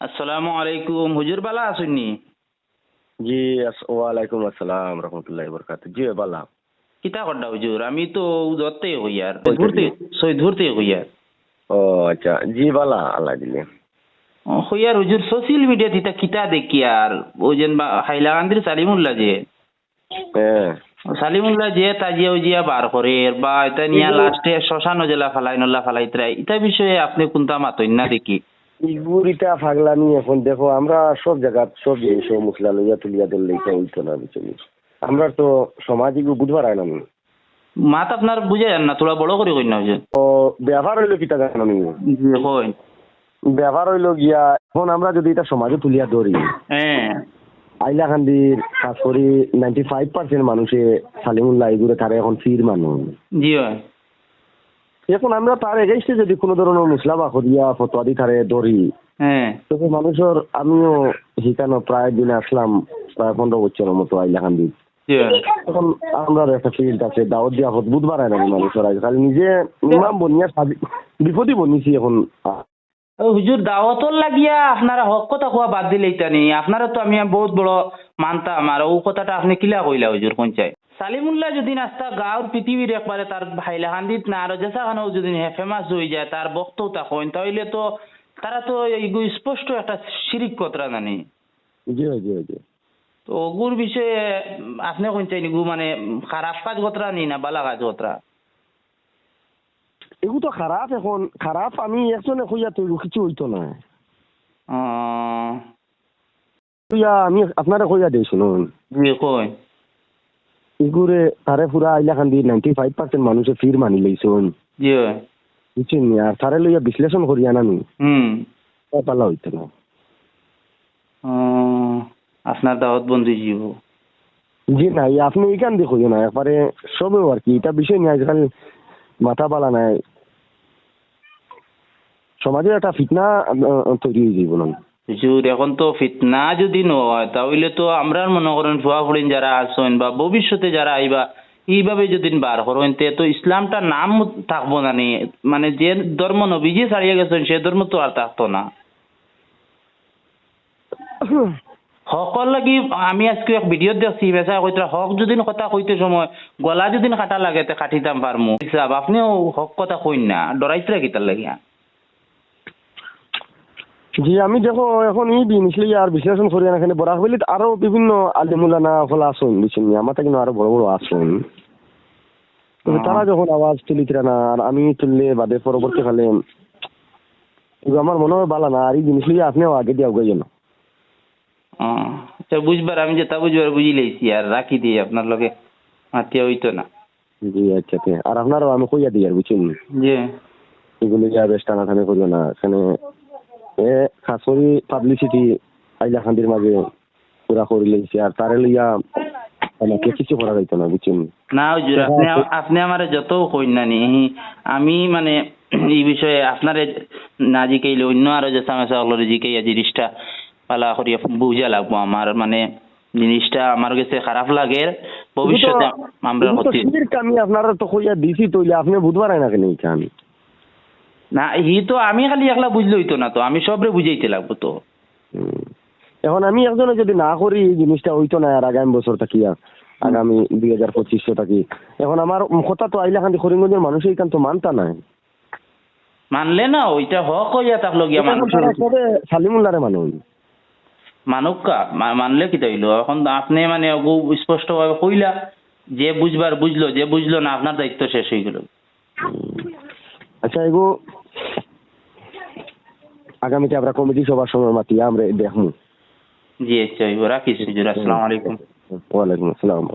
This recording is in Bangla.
আসসালামু আলাইকুম, হুজুর বালা আসুননি? জি ওয়ালাইকুম আসসালাম রহমতুল্লাহি বরকাতুহু। জি বালা। কিতা করডা হুজুর? আমি তো ধরতে হইয়ার কইতাছি। সৈধুরতে হইয়ার ও আচ্ছা, জি বালা আল্লাহ দিলে। হইয়ার হুজুর সোশ্যাল মিডিয়া থিতা কিতা দেখি আর ও যেন হাইলাকান্দির সালিমুল্লাহ যে হ্যাঁ। সালিমুল্লাহ যে তাজিয়া উজিয়া বার করে বা এটা নিয়া এগুলো লাস্টে শ্মশান জেলা ফালাই নল্লা ফালাইতরা এটা বিষয়ে আপনি কোনটা মাতই না দেখি? ইগুরিটা ফাগলামি এখন দেখো, আমরা সব জায়গা সব জিনিস মুসলা লইয়া তুলিয়া ধরলে এটা হইতো না বুঝলি। আমরা তো সমাজ এগুলো বুঝবার হয় না। মাত আপনার বুঝে যান না, তোরা বড় করে কই না হুজুর। তো ব্যবহার হইলো কিতা জানো নি? জি কই। ব্যবহার হইলো গিয়া এখন আমরা যদি এটা সমাজে তুলিয়া ধরি, হ্যাঁ। আইলাকান্দির খাস করে 95% মানুষে সালিমুল্লাহ এগুলো তারা এখন ফির মানুষ। জি হয়। এখন আমরা তার এগেইনস্টে যদি কোনো ধরনের মুসলা বা করিয়া ফতোয়া দি তারে ধরি, হ্যাঁ। তবে মানুষের আমিও শিখানো প্রায় দিনে আসলাম প্রায় 15 বছরের মতো আইলাকান্দি। জি হয়। এখন আমরা একটা ফিল্ড আছে দাওয়াত দিয়া বুধবার হয় না মানুষের আগে খালি নিজে ইমাম বনিয়া বিপদই বনিছি এখন। ও হুজুর দাওয়াতর লাগিয়া আপনারা হক কথা কোয়া বাদ দিলে ইতানি আপনারা তো আমি বহুত বড় মানতাম আর ও কথাটা আপনি কিলা কইলা হুজুর পঞ্চায়েত সালিমুল্লাহ যদি নাস্তা গাঁর পৃথিবীর একবারে তার হাইলাকান্দিত না আর যেসাখানেও যদি ফেমাস হয়ে যায় তার বক্তব্য তখন তাহলে তো তারা তো এইগু স্পষ্ট একটা শিরিক কথা জানি। জি জি জি। তো ওগুর বিষয়ে আপনি কোন চাই নিগু মানে খারাপ কাজ কথা নি না বালা কাজ কথা? এগুলো তো খারাপ, এখন খারাপ আমি একজনে কইয়া তো কিছু হইতো না। কইয়া আমি আপনারা কইয়া দিই শুনুন, জি কই। এগুরে তারে পুরা আইলাকান্দি 95% মানুষে ফির মানি লইছুন জি বুঝছেন, আর তারে লইয়া বিশ্লেষণ করিয়া নামি হুম। পালা হইতো না। আপনার দাওয়াত বন্ধু জীব। জি না, আপনি এখান দিয়ে কইও না একবারে সবে আর কি, এটা বিষয় নিয়ে আজকাল মাথা পালা নাই, সমাজে একটা ফিতনা তৈরি হয়ে যাইব না। হুজুর এখন তো ফিতনা যদি নয় তাহলে তো আমরা মনে করেন ফুয়াফুড়িন যারা আছেন বা ভবিষ্যতে যারা আইবা এইভাবে যদি বার করেন তে তো ইসলামটা নাম থাকবো না নি, মানে যে ধর্ম নবীজি ছাড়িয়ে গেছেন সে ধর্ম তো আর থাকতো না। হকর লাগি আমি আজকে এক ভিডিও দেখছি বেচা কইতা হক যদি কথা কইতে সময় গলা যদি কাটা লাগে তে কাটিতাম পারমু হিসাব আপনিও হক কথা কইন না ডরাইতরা কিতার লাগিয়া। জি আমি দেখো এখন এই জিনিস লইয়া আর বিশ্লেষণ করি না, এখানে বড় হইলে আরো বিভিন্ন আলিমুলানা ফলা আসুন বুঝছেন, আমার থেকে আরো বড় বড় আসুন, তবে তারা যখন আওয়াজ তুলিতরা না আর আমি তুললে বাদে পরবর্তীকালে আমার মনে হয় বালা না, আর এই জিনিস লইয়া আপনিও আগে দিয়ে আগাই না। আচ্ছা বুঝবার আমি যেটা বুঝবার বুঝি লেছি আর রাখি দিয়ে আপনার লগে মাতিয়া হইতো না। জি আচ্ছা, আর আপনারও আমি কইয়া দিই আর বুঝছেন, জি এগুলো যা বেশ টানাটানি করিও না, এখানে এ খাস করি পাবলিসিটি আইলাকান্দির মাঝে পুরা করে লেগেছে, আর তারে লইয়া আমাকে কিছু করা যাইতো না বুঝছেন। না হুজুর আপনি আপনি আমারে যত কইন না নি আমি মানে এই বিষয়ে আপনারে না জিকাইলে অন্য আরো যে সামেসা হলো জিকাইয়া জিনিসটা পালা করিয়া বুঝা লাগবো আমার মানে জিনিসটা আমার কাছে খারাপ লাগে ভবিষ্যতে আমরা ক্ষতি আমি আপনারা তো কইয়া দিছি, তইলে আপনি বুধবার হয় না কেন এইখান না হি তো আমি খালি একলা বুঝলে হইতো না তো আমি সবরে বুঝাইতে লাগবো তো। এখন আমি একজনে যদি না করি এই জিনিসটা হইতো না, আর আগামী বছর থাকি আগামী 2025 থাকি, এখন আমার কথা তো আইলাকান্দি করিমগঞ্জের মানুষ এইখান তো মানতা নাই, মানলে না ওইটা হক হইয়া থাকলো গিয়া মানুষ সালিমুল্লাহরে মানুষ মানুকা মানলে কি তাইলো এখন আপনি মানে স্পষ্ট ভাবে কইলা যে বুঝবার বুঝলো যে বুঝলো না আপনার দায়িত্ব শেষ হয়ে গেল। আচ্ছা এগো আগামীতে আমরা কমিটি সভার সময় মাতিয়া আমরা দেখমু। জি আচ্ছা রাখিস হুজুর, আসসালামু আলাইকুম। ওয়ালাইকুম আসসালাম।